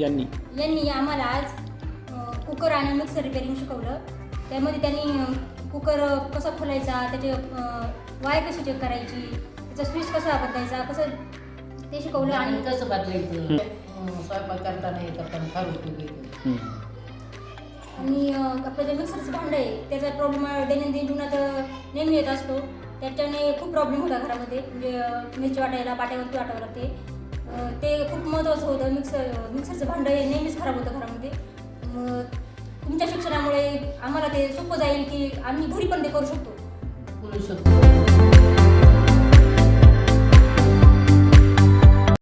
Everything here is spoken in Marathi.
यांनी आम्हाला आज कुकर आणि मिक्सर रिपेअरिंग शिकवलं. त्यामध्ये त्यांनी कुकर कसा खोलायचा, त्याचे वाय कशी चेक करायची, त्याचा स्विच कसा बदलायचा, कसं ते शिकवलं. आणि कसं बदलायचं स्वयंपाक करताना हे करताना फार उपयोगी येतो. आणि आपलं जे मिक्सरचं भांडं आहे त्याचा प्रॉब्लेम दैनंदिन जीवनात नेहमी येत असतो. त्याच्याने खूप प्रॉब्लेम होता घरामध्ये. म्हणजे मिरची वाटायला पाट्यावरती वाटावं लागते. ते खूप महत्त्वाचं होतं. मिक्सरचं भांडं हे नेहमीच खराब होतं घरामध्ये. मग तुमच्या शिक्षणामुळे आम्हाला ते सोपं जाईल की आम्ही घरी पण ते करू शकतो.